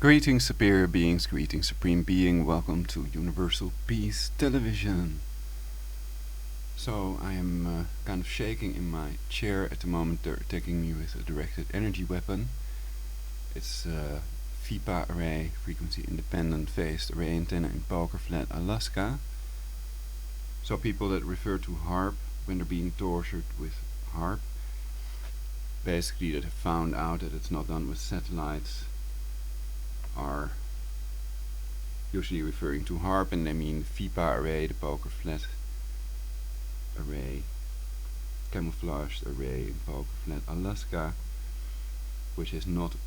Greetings, superior beings, greetings, supreme being, welcome to Universal Peace Television. So, I am kind of shaking in my chair at the moment. They're attacking me with a directed energy weapon. It's a Fipa array, frequency independent phased array antenna in Poker Flat, Alaska. So people that refer to HARP when they're being tortured with HARP, basically that have found out that it's not done with satellites, are usually referring to HARP, and they mean Fipa array, the Poker Flat array, camouflaged array in Poker Flat, Alaska, which is not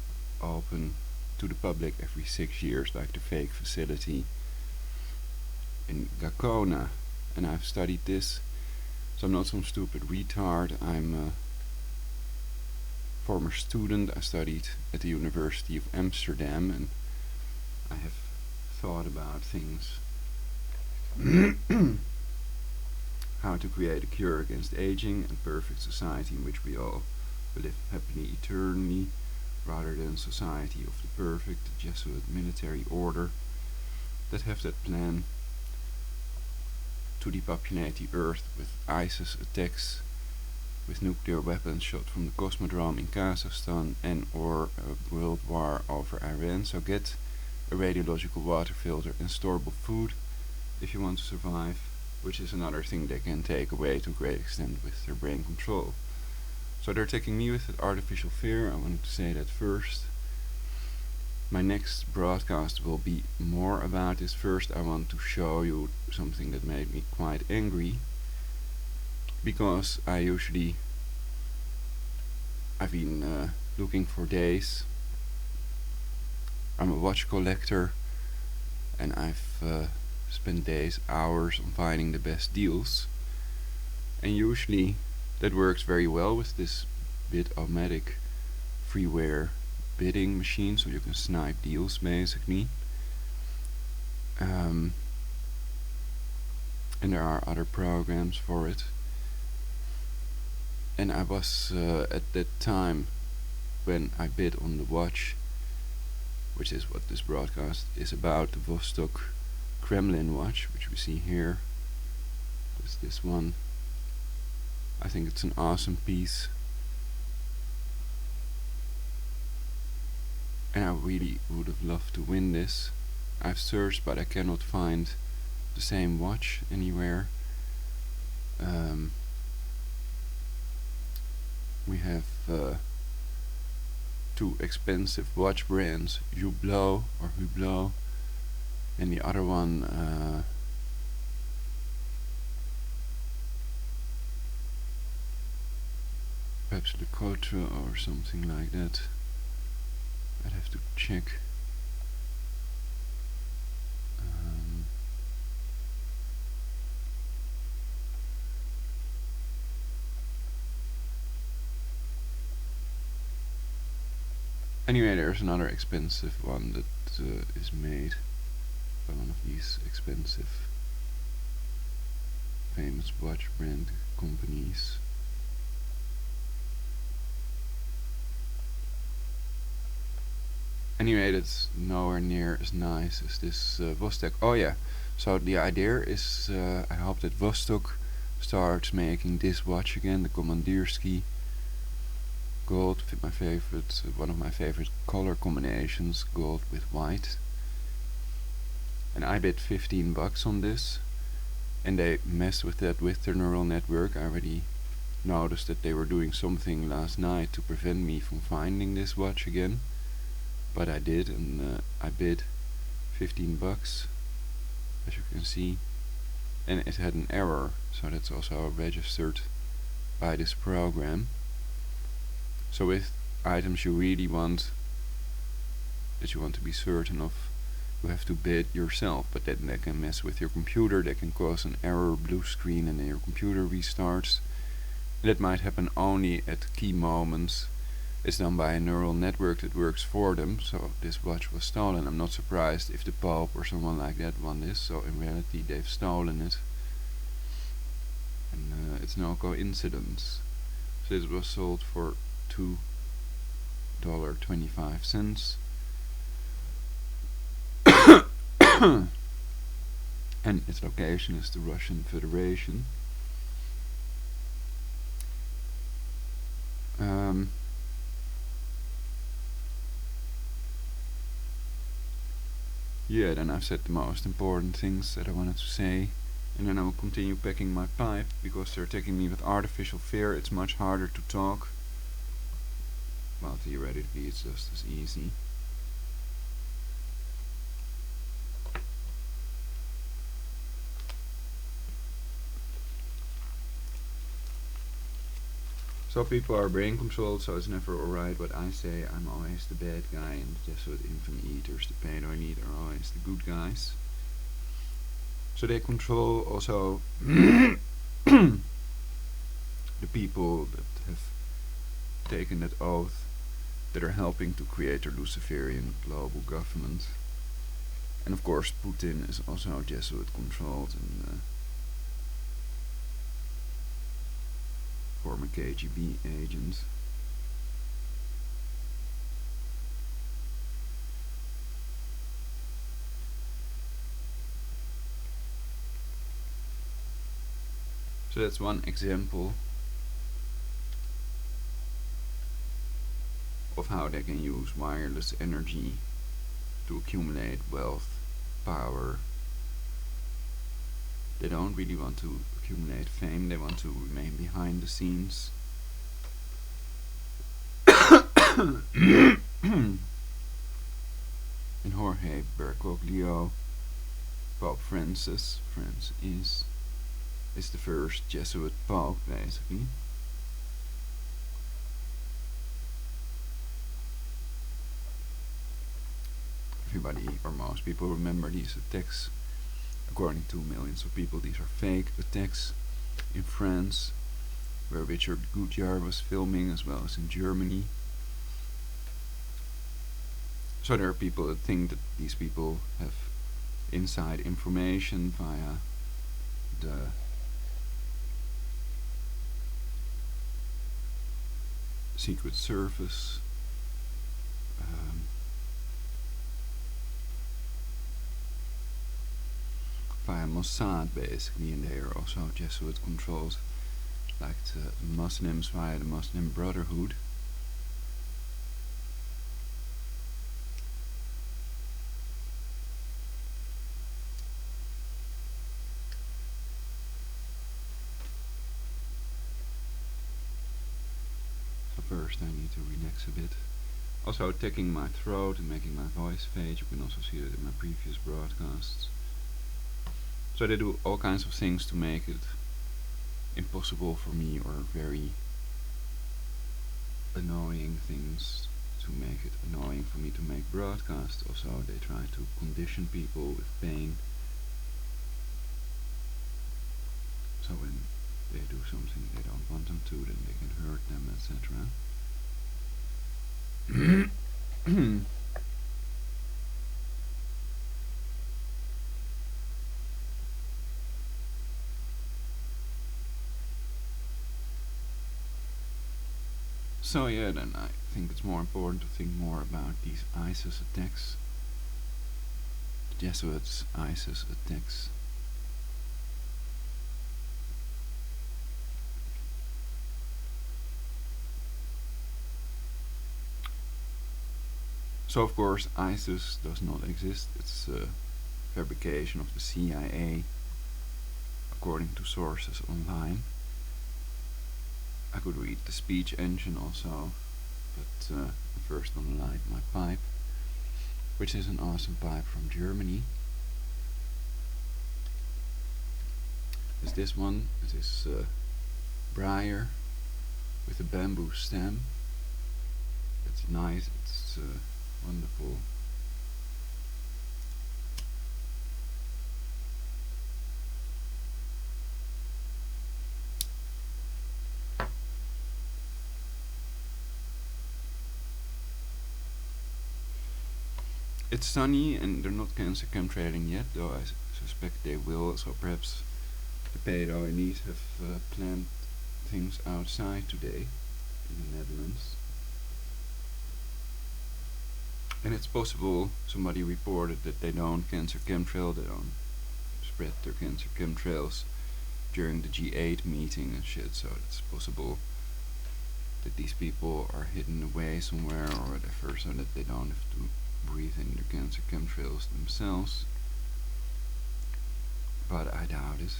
open to the public every 6 years like the fake facility in Gakona. And I've studied this, so I'm not some stupid retard. I'm a former student. I studied at the University of Amsterdam, and I have thought about things. How to create a cure against aging and perfect society in which we all will live happily eternally, rather than society of the perfect Jesuit military order that have that plan to depopulate the earth with ISIS attacks, with nuclear weapons shot from the Cosmodrome in Kazakhstan, and or a world war over Iran. So get a radiological water filter and storable food if you want to survive, which is another thing they can take away to a great extent with their brain control. So they're taking me with that artificial fear. I wanted to say that first. My next broadcast will be more about this. First, I want to show you something that made me quite angry, because I've been looking for days. I'm a watch collector, and I've spent days, hours on finding the best deals, and usually that works very well with this bid-o-matic freeware bidding machine, so you can snipe deals basically. And there are other programs for it. And I was at that time when I bid on the watch, which is what this broadcast is about, the Vostok Kremlin watch, which we see here. There's this one. I think it's an awesome piece, and I really would have loved to win this. I've searched, but I cannot find the same watch anywhere. We have two expensive watch brands, Hublot or Hublot, and the other one perhaps Le Cotre or something like that. I'd have to check. Anyway, there's another expensive one that is made by one of these expensive famous watch brand companies. Anyway, that's nowhere near as nice as this Vostok. Oh yeah, so the idea is I hope that Vostok starts making this watch again, the Commandeersky gold, my favorite, one of my favorite color combinations, gold with white. And I bid $15 on this, and they messed with that with their neural network. I already noticed that they were doing something last night to prevent me from finding this watch again, but I did, and I bid $15, as you can see, and it had an error, so that's also registered by this program. So with items you really want, that you want to be certain of, you have to bid yourself, but then they can mess with your computer, they can cause an error, blue screen, and then your computer restarts. And that might happen only at key moments. It's done by a neural network that works for them, so this watch was stolen. I'm not surprised if the Pope or someone like that won this, so in reality they've stolen it. And it's no coincidence. So this was sold for $2.25. and its location is the Russian Federation. Yeah, then I've said the most important things that I wanted to say, and then I will continue packing my pipe, because they're taking me with artificial fear. It's much harder to talk. Well, theoretically it's just as easy. So people are brain controlled, so it's never alright what I say. I'm always the bad guy, and the Jesuit infant eaters, the pedo elite, are always the good guys. So they control also the people that have taken that oath, that are helping to create their Luciferian global government. And of course Putin is also Jesuit controlled, and former KGB agent. So that's one example of how they can use wireless energy to accumulate wealth, power. They don't really want to accumulate fame, they want to remain behind the scenes. And Jorge Bergoglio, Pope Francis is the first Jesuit Pope, basically. Everybody, or most people, remember these attacks. According to millions of people, these are fake attacks in France, where Richard Gutjahr was filming, as well as in Germany. So there are people that think that these people have inside information via the Secret Service, via Mossad, basically, and they are also Jesuit controlled, like the Muslims via the Muslim Brotherhood. So first I need to relax a bit. Also attacking my throat and making my voice fade. You can also see that in my previous broadcasts. So they do all kinds of things to make it impossible for me, or very annoying things to make it annoying for me to make broadcasts. Also they try to condition people with pain. So when they do something they don't want them to, then they can hurt them, etc. So yeah, then I think it's more important to think more about these ISIS attacks. The Jesuits' ISIS attacks. So of course ISIS does not exist. It's a fabrication of the CIA, according to sources online. I could read the speech engine also, but first I'm gonna light my pipe, which is an awesome pipe from Germany. It's this one. It is briar with a bamboo stem. It's nice. It's wonderful. It's sunny and they're not cancer chemtrailing yet, though I suspect they will, so perhaps the pedo elite have planned things outside today in the Netherlands. And it's possible, somebody reported that they don't cancer chemtrail, they don't spread their cancer chemtrails during the G8 meeting and shit, so it's possible that these people are hidden away somewhere or whatever, so that they don't have to breathe in their cancer chemtrails themselves. But I doubt it.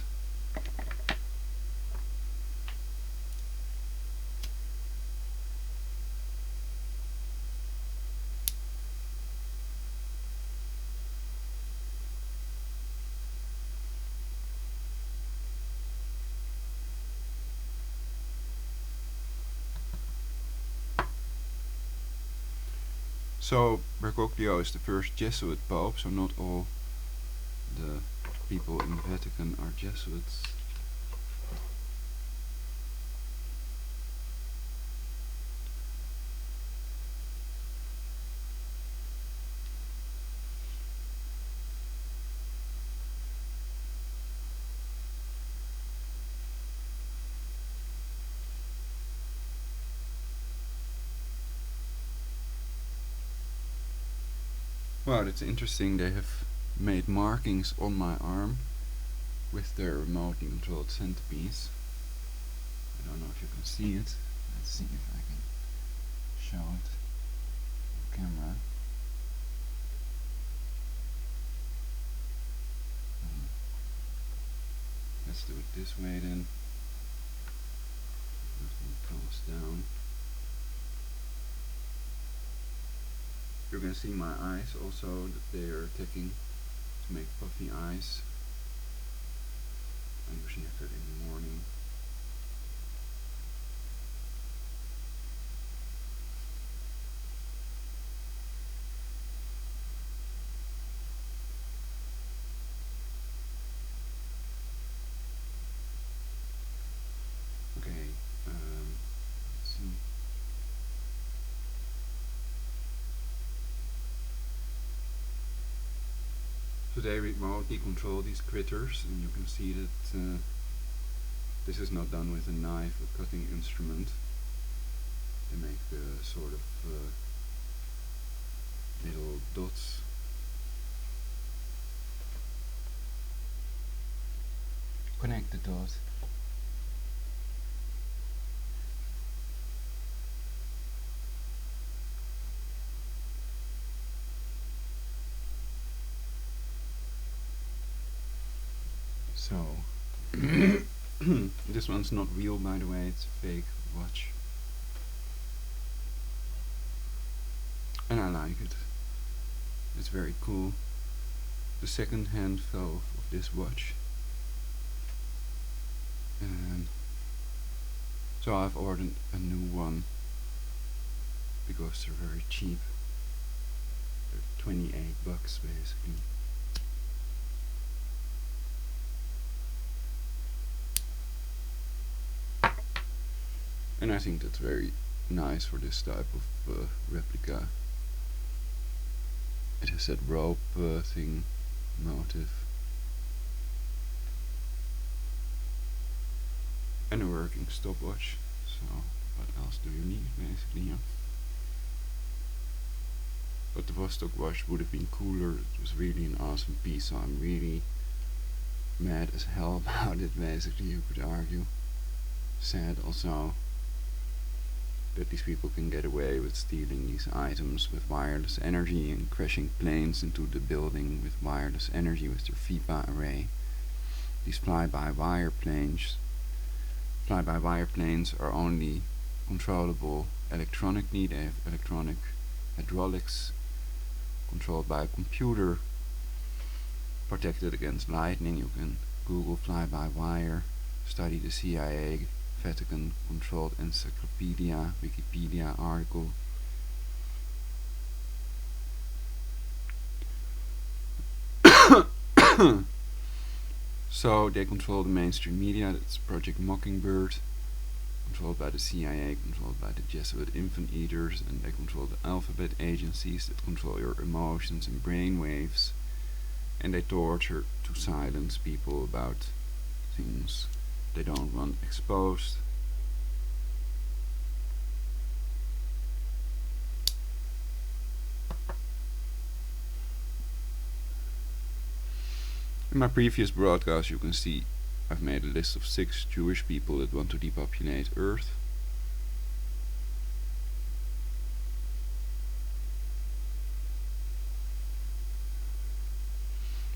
So Bergoglio is the first Jesuit pope, so not all the people in the Vatican are Jesuits. Wow, that's interesting. They have made markings on my arm with their remotely controlled centipedes. I don't know if you can see it. Let's see if I can show it on camera. Let's do it this way then. Nothing falls down. You're gonna see my eyes also, that they are attacking to make puffy eyes. I usually have that in the morning. Okay, let's see. So they remotely control these critters, and you can see that this is not done with a knife or cutting instrument. They make sort of little dots. Connect the dot. So, this one's not real, by the way, it's a fake watch. And I like it. It's very cool. The second hand fell of this watch. And so I've ordered a new one because they're very cheap. They're 28 bucks basically. And I think that's very nice for this type of replica. It has that rope thing motif. And a working stopwatch. So what else do you need basically? Yeah. But the Vostok watch would have been cooler. It was really an awesome piece, so I'm really mad as hell about it basically, you could argue. Sad also that these people can get away with stealing these items with wireless energy and crashing planes into the building with wireless energy with their Fipa array. These fly-by-wire planes are only controllable electronically. They have electronic hydraulics controlled by a computer, protected against lightning. You can Google fly-by-wire, study the CIA Vatican controlled encyclopedia, Wikipedia article. So they control the mainstream media. That's Project Mockingbird, controlled by the CIA, controlled by the Jesuit infant eaters, and they control the alphabet agencies that control your emotions and brain waves, and they torture to silence people about things they don't want exposed. In my previous broadcast you can see I've made a list of 6 Jewish people that want to depopulate Earth.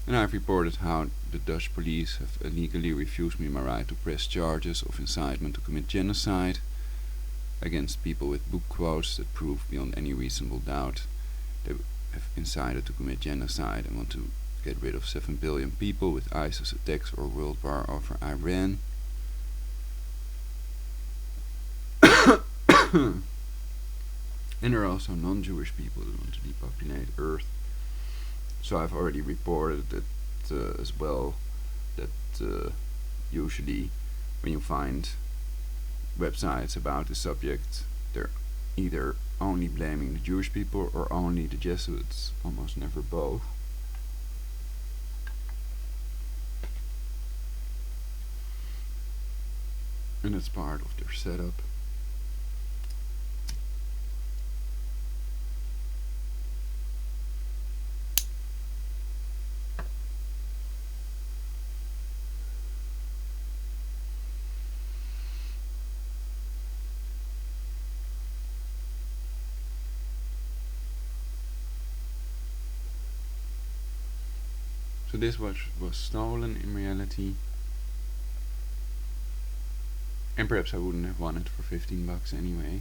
And I've reported how the Dutch police have illegally refused me my right to press charges of incitement to commit genocide against people with book quotes that prove beyond any reasonable doubt they have incited to commit genocide and want to get rid of 7 billion people with ISIS attacks or world war over Iran. And there are also non-Jewish people that want to depopulate Earth. So I've already reported that as well, that usually when you find websites about the subject, they're either only blaming the Jewish people or only the Jesuits, almost never both. And it's part of their setup. So this watch was stolen in reality. And perhaps I wouldn't have won it for 15 bucks anyway.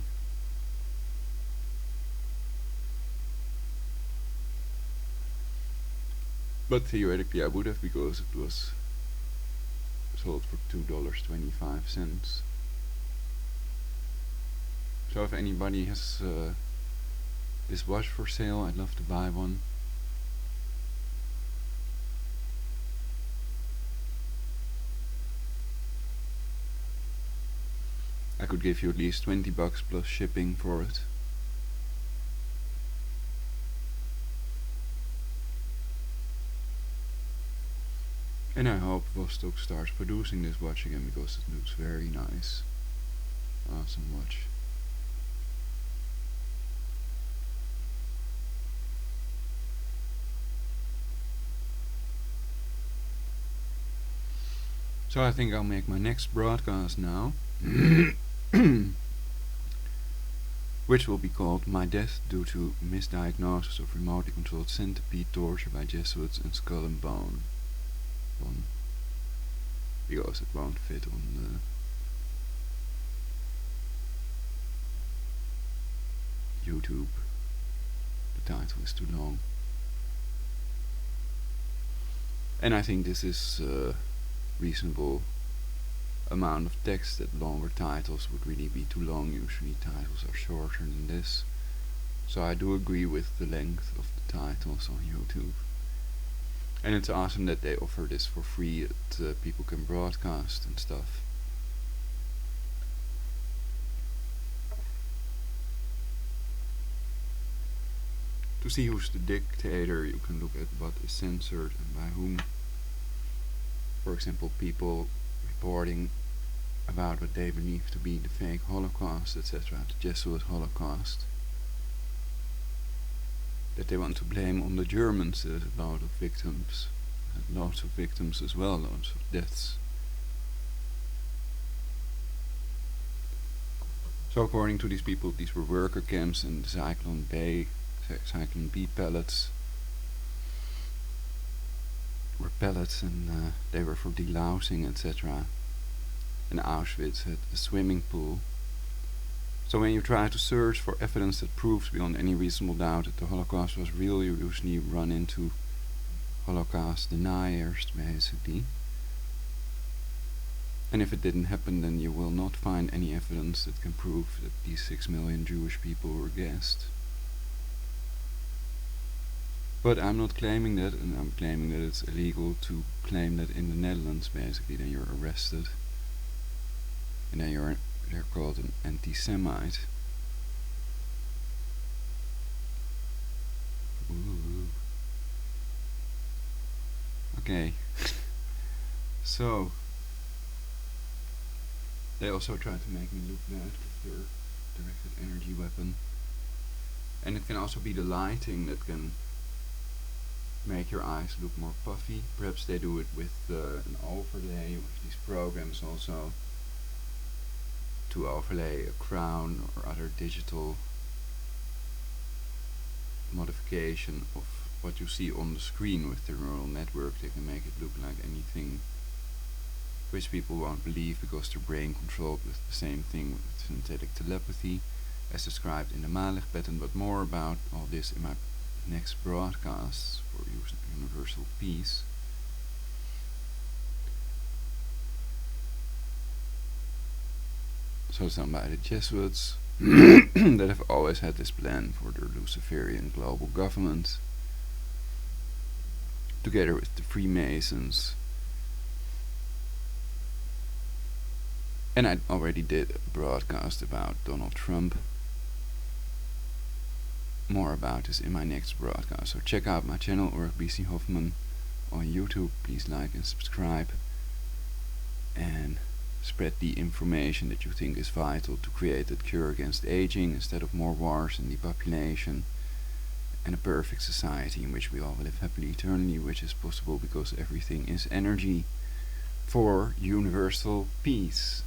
But theoretically I would have, because it was sold for $2.25. So if anybody has this watch for sale, I'd love to buy one. I could give you at least 20 bucks plus shipping for it. And I hope Vostok starts producing this watch again, because it looks very nice. Awesome watch. So I think I'll make my next broadcast now. Which will be called My Death Due to Misdiagnosis of Remotely Controlled Centipede Torture by Jesuits and Skull and Bone. Because it won't fit on YouTube. The title is too long. And I think this is reasonable amount of text, that longer titles would really be too long. Usually titles are shorter than this. So I do agree with the length of the titles on YouTube. And it's awesome that they offer this for free, that people can broadcast and stuff. To see who's the dictator, you can look at what is censored and by whom. For example, people reporting about what they believe to be the fake Holocaust, etc., the Jesuit Holocaust, that they want to blame on the Germans. There's a lot of victims, lots of victims as well, lots of deaths. So according to these people, these were worker camps in the Cyclone B pellets were pellets, and they were for delousing, etc. And Auschwitz had a swimming pool. So when you try to search for evidence that proves beyond any reasonable doubt that the Holocaust was real, you usually run into Holocaust deniers, basically. And if it didn't happen, then you will not find any evidence that can prove that these 6 million Jewish people were gassed. But I'm not claiming that, and I'm claiming that it's illegal to claim that in the Netherlands, basically. Then you're arrested, and then they're called an anti-Semite. Ooh. Okay. So they also try to make me look bad with their directed energy weapon. And it can also be the lighting that can make your eyes look more puffy. Perhaps they do it with an overlay with these programs also, to overlay a crown or other digital modification of what you see on the screen with the neural network. They can make it look like anything, which people won't believe because their brain controlled with the same thing with synthetic telepathy as described in the Malig pattern. But more about all this in my next broadcasts for universal peace. So it's done by the Jesuits that have always had this plan for their Luciferian global government, together with the Freemasons. And I already did a broadcast about Donald Trump. More about this in my next broadcast. So check out my channel, BC Hoffman, on YouTube. Please like and subscribe. And spread the information that you think is vital to create a cure against aging instead of more wars and depopulation, and a perfect society in which we all live happily eternally, which is possible because everything is energy, for universal peace.